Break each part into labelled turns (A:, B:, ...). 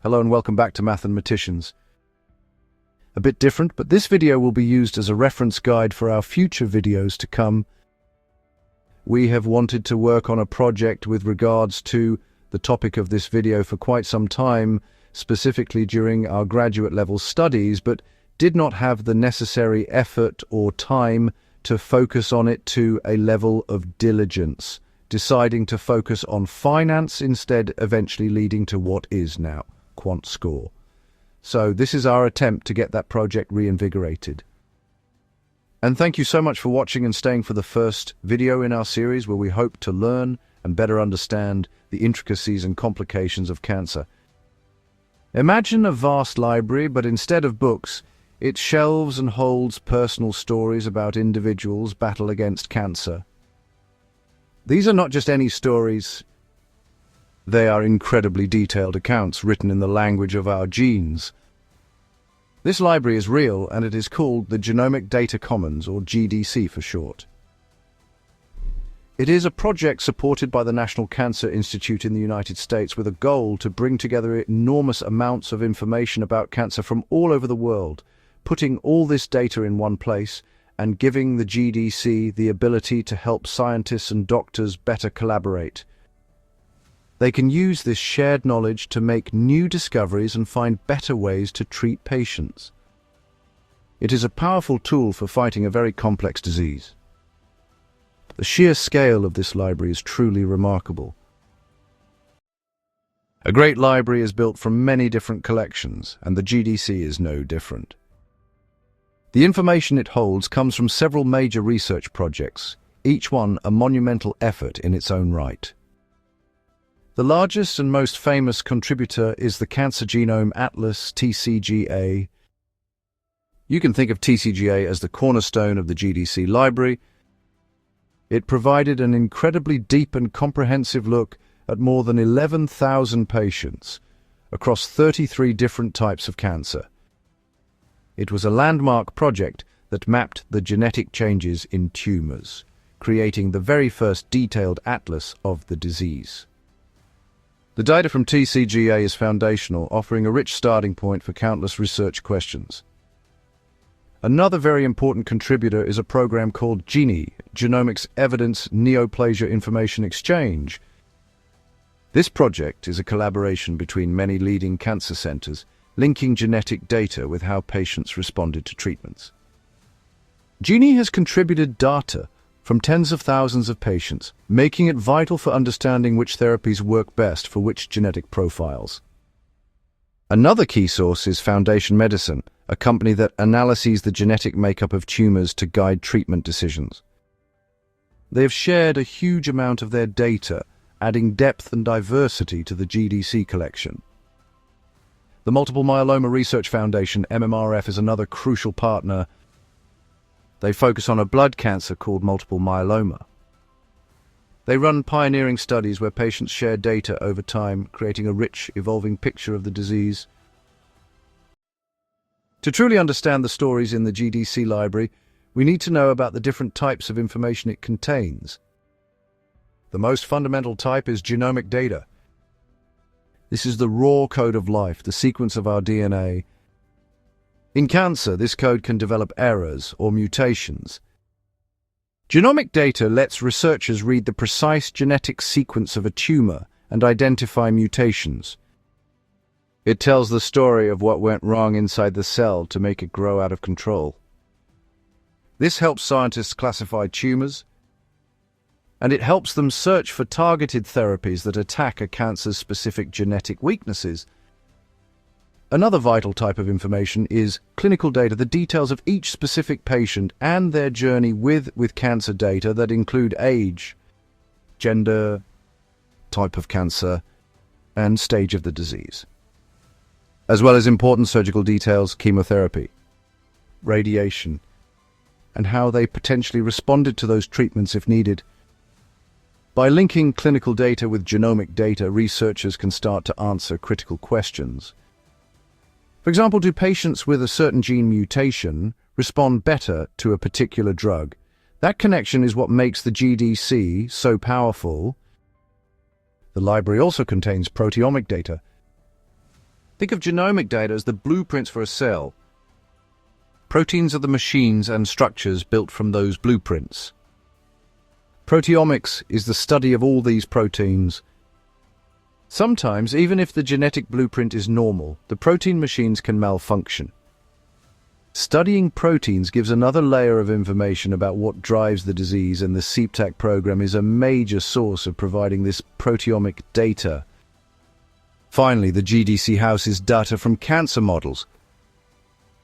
A: Hello and welcome back to Math and Maticians. A bit different, but this video will be used as a reference guide for our future videos to come. We have wanted to work on a project with regards to the topic of this video for quite some time, specifically during our graduate level studies, but did not have the necessary effort or time to focus on it to a level of diligence, deciding to focus on finance instead, eventually leading to what is now Quant Score. So this is our attempt to get that project reinvigorated. And thank you so much for watching and staying for the first video in our series where we hope to learn and better understand the intricacies and complications of cancer. Imagine a vast library, but instead of books, it shelves and holds personal stories about individuals' battle against cancer. These are not just any stories. They are incredibly detailed accounts written in the language of our genes. This library is real, and it is called the Genomic Data Commons, or GDC for short. It is a project supported by the National Cancer Institute in the United States with a goal to bring together enormous amounts of information about cancer from all over the world, putting all this data in one place and giving the GDC the ability to help scientists and doctors better collaborate. They can use this shared knowledge to make new discoveries and find better ways to treat patients. It is a powerful tool for fighting a very complex disease. The sheer scale of this library is truly remarkable. A great library is built from many different collections, and the GDC is no different. The information it holds comes from several major research projects, each one a monumental effort in its own right. The largest and most famous contributor is the Cancer Genome Atlas, TCGA. You can think of TCGA as the cornerstone of the GDC library. It provided an incredibly deep and comprehensive look at more than 11,000 patients across 33 different types of cancer. It was a landmark project that mapped the genetic changes in tumors, creating the very first detailed atlas of the disease. The data from TCGA is foundational, offering a rich starting point for countless research questions. Another very important contributor is a program called GENIE, Genomics Evidence Neoplasia Information Exchange. This project is a collaboration between many leading cancer centers, linking genetic data with how patients responded to treatments. GENIE has contributed data from tens of thousands of patients, making it vital for understanding which therapies work best for which genetic profiles. Another key source is Foundation Medicine, a company that analyses the genetic makeup of tumors to guide treatment decisions. They have shared a huge amount of their data, adding depth and diversity to the GDC collection. The Multiple Myeloma Research Foundation, MMRF, is another crucial partner. They focus on a blood cancer called multiple myeloma. They run pioneering studies where patients share data over time, creating a rich, evolving picture of the disease. To truly understand the stories in the GDC library, we need to know about the different types of information it contains. The most fundamental type is genomic data. This is the raw code of life, the sequence of our DNA. In cancer, this code can develop errors or mutations. Genomic data lets researchers read the precise genetic sequence of a tumor and identify mutations. It tells the story of what went wrong inside the cell to make it grow out of control. This helps scientists classify tumors, and it helps them search for targeted therapies that attack a cancer's specific genetic weaknesses. Another vital type of information is clinical data, the details of each specific patient and their journey with cancer data that include age, gender, type of cancer, and stage of the disease, as well as important surgical details, chemotherapy, radiation, and how they potentially responded to those treatments if needed. By linking clinical data with genomic data, researchers can start to answer critical questions. For example, do patients with a certain gene mutation respond better to a particular drug? That connection is what makes the GDC so powerful. The library also contains proteomic data. Think of genomic data as the blueprints for a cell. Proteins are the machines and structures built from those blueprints. Proteomics is the study of all these proteins. Sometimes, even if the genetic blueprint is normal, the protein machines can malfunction. Studying proteins gives another layer of information about what drives the disease, and the CPTAC program is a major source of providing this proteomic data. Finally, the GDC houses data from cancer models.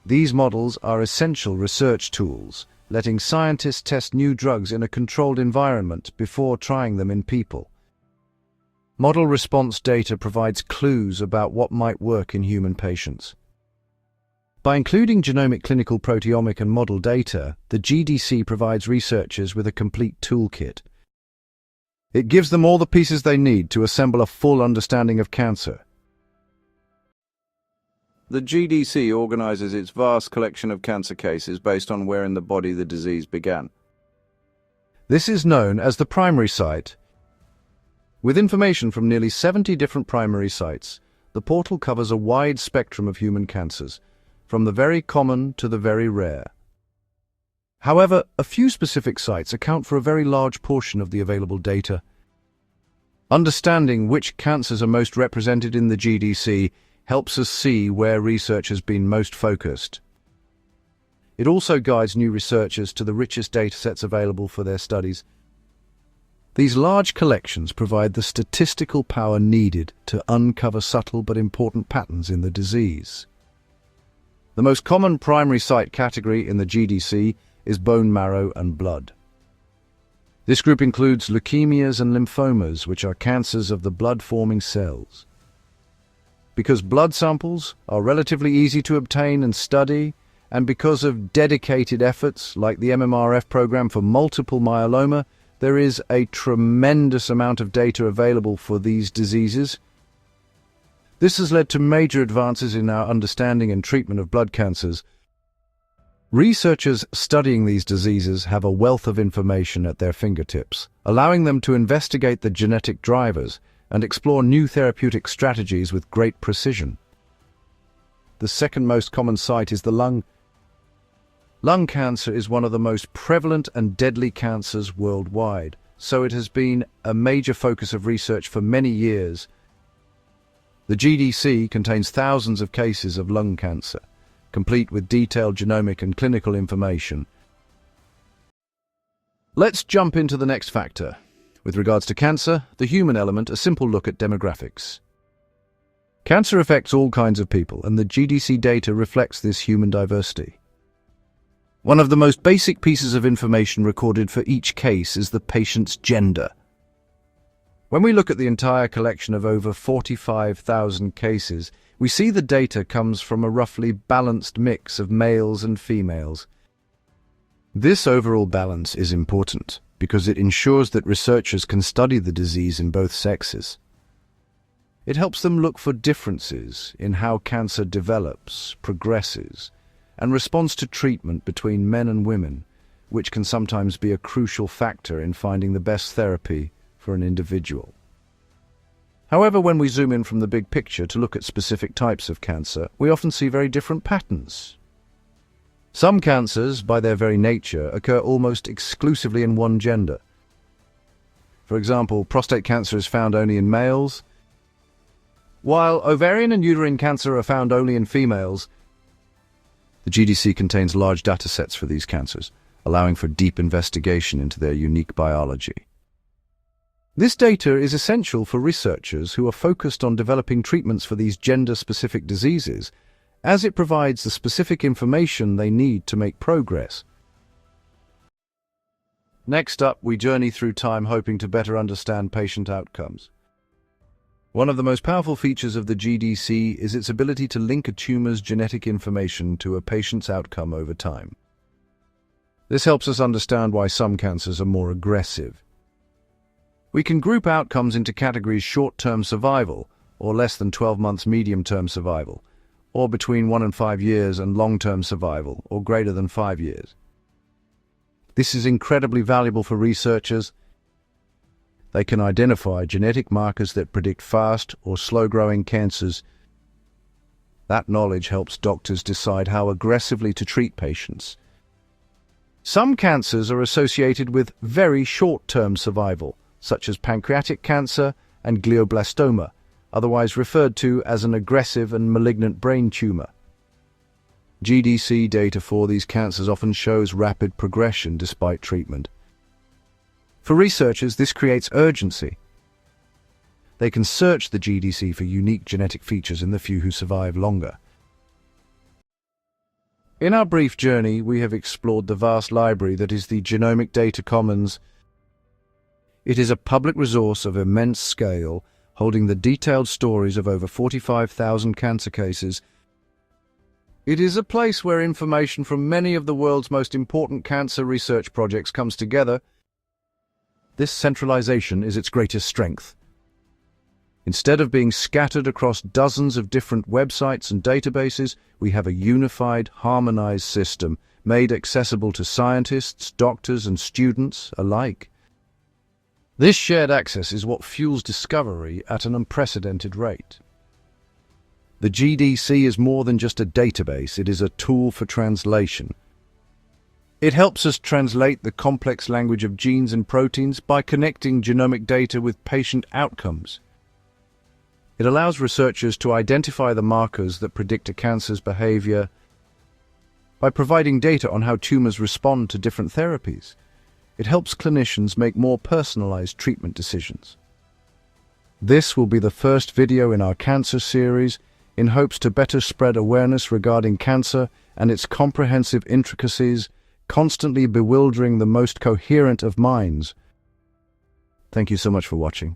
A: These models are essential research tools, letting scientists test new drugs in a controlled environment before trying them in people. Model response data provides clues about what might work in human patients. By including genomic, clinical, proteomic and model data, the GDC provides researchers with a complete toolkit. It gives them all the pieces they need to assemble a full understanding of cancer. The GDC organizes its vast collection of cancer cases based on where in the body the disease began. This is known as the primary site. With information from nearly 70 different primary sites, the portal covers a wide spectrum of human cancers, from the very common to the very rare. However, a few specific sites account for a very large portion of the available data. Understanding which cancers are most represented in the GDC helps us see where research has been most focused. It also guides new researchers to the richest datasets available for their studies. These large collections provide the statistical power needed to uncover subtle but important patterns in the disease. The most common primary site category in the GDC is bone marrow and blood. This group includes leukemias and lymphomas, which are cancers of the blood-forming cells. Because blood samples are relatively easy to obtain and study, and because of dedicated efforts like the MMRF program for multiple myeloma, there is a tremendous amount of data available for these diseases. This has led to major advances in our understanding and treatment of blood cancers. Researchers studying these diseases have a wealth of information at their fingertips, allowing them to investigate the genetic drivers and explore new therapeutic strategies with great precision. The second most common site is the lung. Lung cancer is one of the most prevalent and deadly cancers worldwide, so it has been a major focus of research for many years. The GDC contains thousands of cases of lung cancer, complete with detailed genomic and clinical information. Let's jump into the next factor. With regards to cancer, the human element, a simple look at demographics. Cancer affects all kinds of people, and the GDC data reflects this human diversity. One of the most basic pieces of information recorded for each case is the patient's gender. When we look at the entire collection of over 45,000 cases, we see the data comes from a roughly balanced mix of males and females. This overall balance is important because it ensures that researchers can study the disease in both sexes. It helps them look for differences in how cancer develops, progresses, and responds to treatment between men and women, which can sometimes be a crucial factor in finding the best therapy for an individual. However, when we zoom in from the big picture to look at specific types of cancer, we often see very different patterns. Some cancers, by their very nature, occur almost exclusively in one gender. For example, prostate cancer is found only in males, while ovarian and uterine cancer are found only in females. The GDC contains large data sets for these cancers, allowing for deep investigation into their unique biology. This data is essential for researchers who are focused on developing treatments for these gender-specific diseases, as it provides the specific information they need to make progress. Next up, we journey through time hoping to better understand patient outcomes. One of the most powerful features of the GDC is its ability to link a tumor's genetic information to a patient's outcome over time. This helps us understand why some cancers are more aggressive. We can group outcomes into categories short-term survival, or less than 12 months medium-term survival, or between 1 and 5 years, and long-term survival, or greater than 5 years. This is incredibly valuable for researchers. They can identify genetic markers that predict fast or slow-growing cancers. That knowledge helps doctors decide how aggressively to treat patients. Some cancers are associated with very short-term survival, such as pancreatic cancer and glioblastoma, otherwise referred to as an aggressive and malignant brain tumor. GDC data for these cancers often shows rapid progression despite treatment. For researchers, this creates urgency. They can search the GDC for unique genetic features in the few who survive longer. In our brief journey, we have explored the vast library that is the Genomic Data Commons. It is a public resource of immense scale, holding the detailed stories of over 45,000 cancer cases. It is a place where information from many of the world's most important cancer research projects comes together. This centralization is its greatest strength. Instead of being scattered across dozens of different websites and databases, we have a unified, harmonized system made accessible to scientists, doctors, and students alike. This shared access is what fuels discovery at an unprecedented rate. The GDC is more than just a database, it is a tool for translation. It helps us translate the complex language of genes and proteins by connecting genomic data with patient outcomes. It allows researchers to identify the markers that predict a cancer's behavior by providing data on how tumors respond to different therapies. It helps clinicians make more personalized treatment decisions. This will be the first video in our cancer series in hopes to better spread awareness regarding cancer and its comprehensive intricacies, constantly bewildering the most coherent of minds. Thank you so much for watching.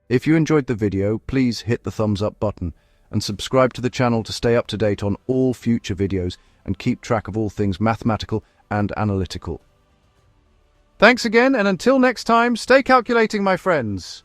A: If you enjoyed the video, please hit the thumbs up button and subscribe to the channel to stay up to date on all future videos and keep track of all things mathematical and analytical. Thanks again, and until next time, stay calculating, my friends.